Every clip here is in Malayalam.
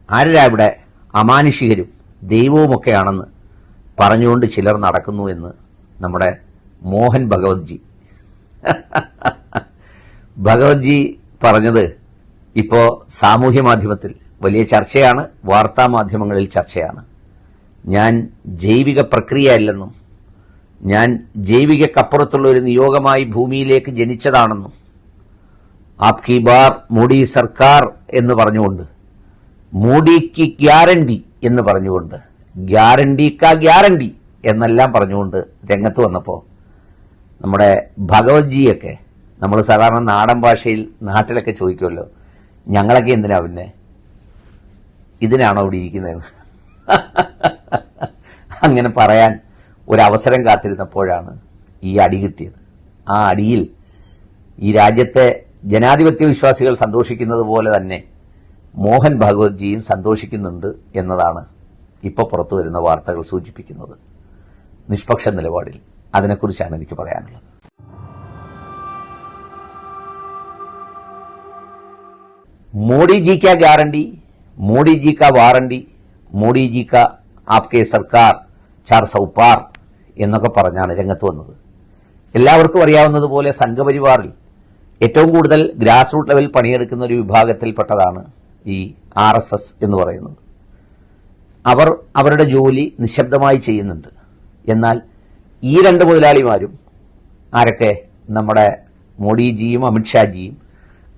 ആരാ ഇവിടെ അമാനുഷികരും ദൈവവുമൊക്കെയാണെന്ന് പറഞ്ഞുകൊണ്ട് ചിലർ നടക്കുന്നു എന്ന് നമ്മുടെ മോഹൻ ഭഗവത്ജി. ഭഗവത്ജി പറഞ്ഞത് ഇപ്പോ സാമൂഹ്യ മാധ്യമത്തിൽ വലിയ ചർച്ചയാണ്, വാർത്താ മാധ്യമങ്ങളിൽ ചർച്ചയാണ്. ഞാൻ ജൈവിക പ്രക്രിയയല്ലെന്നും ഞാൻ ജൈവികക്കപ്പുറത്തുള്ള ഒരു നിയോഗമായി ഭൂമിയിലേക്ക് ജനിച്ചതാണെന്നും ആപ്കി ബാർ മോഡി സർക്കാർ എന്ന് പറഞ്ഞുകൊണ്ട്, മോഡിക്ക് ഗ്യാരണ്ടി എന്ന് പറഞ്ഞുകൊണ്ട്, ഗ്യാരണ്ടി കാ ഗ്യാരണ്ടി എന്നെല്ലാം പറഞ്ഞുകൊണ്ട് രംഗത്ത് വന്നപ്പോൾ നമ്മുടെ ഭഗവത്ജിയൊക്കെ നമ്മൾ സാധാരണ നാടൻ ഭാഷയിൽ നാട്ടിലൊക്കെ ചോദിക്കുമല്ലോ, ഞങ്ങളൊക്കെ എന്തിനാ പിന്നെ ഇതിനാണോ ഇവിടെ ഇരിക്കുന്നതെന്ന്. അങ്ങനെ പറയാൻ ഒരവസരം കാത്തിരുന്നപ്പോഴാണ് ഈ അടി കിട്ടിയത്. ആ അടിയിൽ ഈ രാജ്യത്തെ ജനാധിപത്യ വിശ്വാസികൾ സന്തോഷിക്കുന്നത് പോലെ തന്നെ മോഹൻ ഭഗവത്ജിയും സന്തോഷിക്കുന്നുണ്ട് എന്നതാണ് ഇപ്പോൾ പുറത്തു വരുന്ന വാർത്തകൾ സൂചിപ്പിക്കുന്നത്. നിഷ്പക്ഷ നിലപാടിൽ അതിനെക്കുറിച്ചാണ് എനിക്ക് പറയാനുള്ളത്. മോഡി ജി കാ ഗ്യാരണ്ടി, മോഡി ജി കാ വാറണ്ടി, മോഡി ജി കാ ആപ്കെ സർക്കാർ 400 പാർ എന്നൊക്കെ പറഞ്ഞാണ് രംഗത്ത് വന്നത്. എല്ലാവർക്കും അറിയാവുന്നതുപോലെ സംഘപരിവാറിൽ ഏറ്റവും കൂടുതൽ ഗ്രാസ് റൂട്ട് ലെവൽ പണിയെടുക്കുന്ന ഒരു വിഭാഗത്തിൽപ്പെട്ടതാണ് ഈ RSS എന്ന് പറയുന്നത്. അവർ അവരുടെ ജോലി നിശബ്ദമായി ചെയ്യുന്നുണ്ട്. എന്നാൽ ഈ രണ്ട് മുതലാളിമാരും, ആരൊക്കെ, നമ്മുടെ മോഡിജിയും അമിത്ഷാജിയും,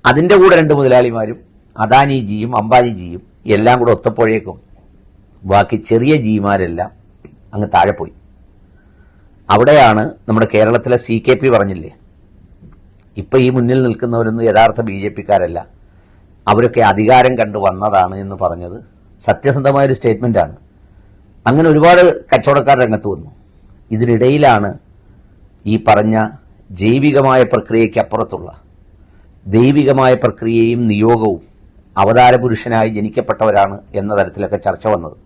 അതിൻ്റെ കൂടെ രണ്ട് മുതലാളിമാരും അദാനിജിയും അംബാനിജിയും എല്ലാം കൂടെ ഒത്തപ്പോഴേക്കും ബാക്കി ചെറിയ ജിമാരെല്ലാം അങ്ങ് താഴെ പോയി. അവിടെയാണ് നമ്മുടെ കേരളത്തിലെ CKP പറഞ്ഞില്ലേ, ഇപ്പം ഈ മുന്നിൽ നിൽക്കുന്നവരൊന്നും യഥാർത്ഥ BJPക്കാരല്ല, അവരൊക്കെ അധികാരം കണ്ടു വന്നതാണ് എന്ന് പറഞ്ഞത് സത്യസന്ധമായൊരു സ്റ്റേറ്റ്മെന്റാണ്. അങ്ങനെ ഒരുപാട് കച്ചവടക്കാർ രംഗത്ത് വന്നു. ഇതിനിടയിലാണ് ഈ പറഞ്ഞ ജൈവികമായ പ്രക്രിയയ്ക്ക് അപ്പുറത്തുള്ള ദൈവികമായ പ്രക്രിയയും നിയോഗവും അവതാരപുരുഷനായി ജനിക്കപ്പെട്ടവരാണ് എന്ന തരത്തിലൊക്കെ ചർച്ച വന്നത്.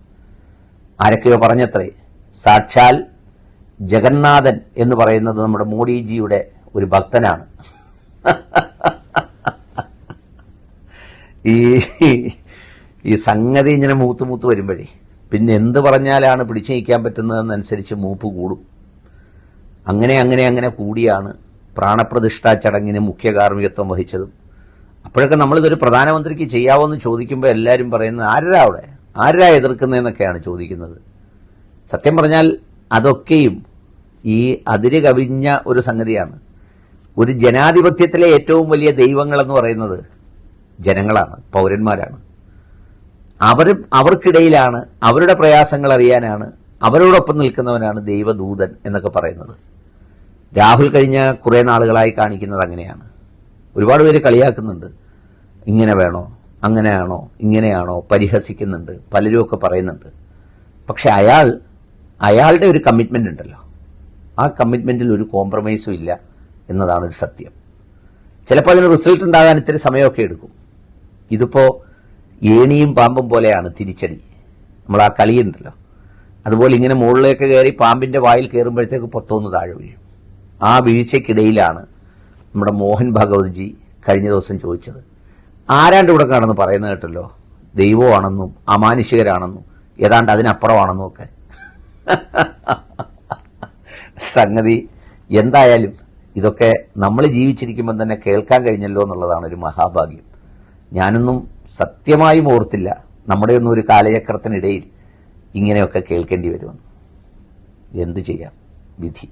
ആരൊക്കെയോ പറഞ്ഞത്രേ, സാക്ഷാൽ ജഗന്നാഥൻ എന്ന് പറയുന്നത് നമ്മുടെ മോഡിജിയുടെ ഒരു ഭക്തനാണ്. ഈ സംഗതി ഇങ്ങനെ മൂത്ത് വരുമ്പോഴേ പിന്നെ എന്ത് പറഞ്ഞാലാണ് പിടിച്ചു നീക്കാൻ പറ്റുന്നതെന്നനുസരിച്ച് മൂപ്പ് കൂടും. അങ്ങനെ കൂടിയാണ് പ്രാണപ്രതിഷ്ഠാ ചടങ്ങിന് മുഖ്യ കാർമ്മികത്വം വഹിച്ചതും. അപ്പോഴൊക്കെ നമ്മളിതൊരു പ്രധാനമന്ത്രിക്ക് ചെയ്യാവോന്ന് ചോദിക്കുമ്പോൾ എല്ലാവരും പറയുന്നത് ആരാ എതിർക്കുന്നതെന്നൊക്കെയാണ് ചോദിക്കുന്നത്. സത്യം പറഞ്ഞാൽ അതൊക്കെയും ഈ അതിര് കവിഞ്ഞ ഒരു സംഗതിയാണ്. ഒരു ജനാധിപത്യത്തിലെ ഏറ്റവും വലിയ ദൈവങ്ങളെന്ന് പറയുന്നത് ജനങ്ങളാണ്, പൗരന്മാരാണ്. അവർക്കിടയിലാണ്, അവരുടെ പ്രയാസങ്ങൾ അറിയാനാണ്, അവരോടൊപ്പം നിൽക്കുന്നവനാണ് ദൈവദൂതൻ എന്നൊക്കെ പറയുന്നത്. രാഹുൽ കഴിഞ്ഞ കുറേ നാളുകളായി കാണിക്കുന്നത് അങ്ങനെയാണ്. ഒരുപാട് പേര് കളിയാക്കുന്നുണ്ട്, ഇങ്ങനെ വേണോ, അങ്ങനെയാണോ, ഇങ്ങനെയാണോ, പരിഹസിക്കുന്നുണ്ട്, പലരുമൊക്കെ പറയുന്നുണ്ട്. പക്ഷെ അയാളുടെ ഒരു കമ്മിറ്റ്മെന്റ് ഉണ്ടല്ലോ, ആ കമ്മിറ്റ്മെന്റിൽ ഒരു കോംപ്രമൈസും ഇല്ല എന്നതാണ് ഒരു സത്യം. ചിലപ്പോൾ അതിന് റിസൾട്ട് ഉണ്ടാകാൻ ഇത്തിരി സമയമൊക്കെ എടുക്കും. ഇതിപ്പോ ഏണിയും പാമ്പും പോലെയാണ് തിരിച്ചടി. നമ്മൾ ആ കളിയുണ്ടല്ലോ, അതുപോലെ ഇങ്ങനെ മുകളിലേക്ക് കയറി പാമ്പിന്റെ വായിൽ കയറുമ്പോഴത്തേക്ക് പൊത്തോന്ന് താഴെ വീഴും. ആ വീഴ്ചയ്ക്കിടയിലാണ് നമ്മുടെ മോഹൻ ഭഗവത്ജി കഴിഞ്ഞ ദിവസം ചോദിച്ചത്. ആരാണ്ട് ഇവിടെ കാണുന്നു പറയുന്നത് കേട്ടല്ലോ, ദൈവമാണെന്നും അമാനുഷികരാണെന്നും ഏതാണ്ട് അതിനപ്പുറമാണെന്നും ഒക്കെ. സംഗതി എന്തായാലും ഇതൊക്കെ നമ്മൾ ജീവിച്ചിരിക്കുമ്പോൾ തന്നെ കേൾക്കാൻ കഴിഞ്ഞല്ലോ എന്നുള്ളതാണ് ഒരു മഹാഭാഗ്യം. ഞാനൊന്നും സത്യമായും ഓർത്തില്ല നമ്മുടെയൊന്നും ഒരു കാലചക്രത്തിനിടയിൽ ഇങ്ങനെയൊക്കെ കേൾക്കേണ്ടി വരുമെന്ന്. എന്തു ചെയ്യാം, വിധി.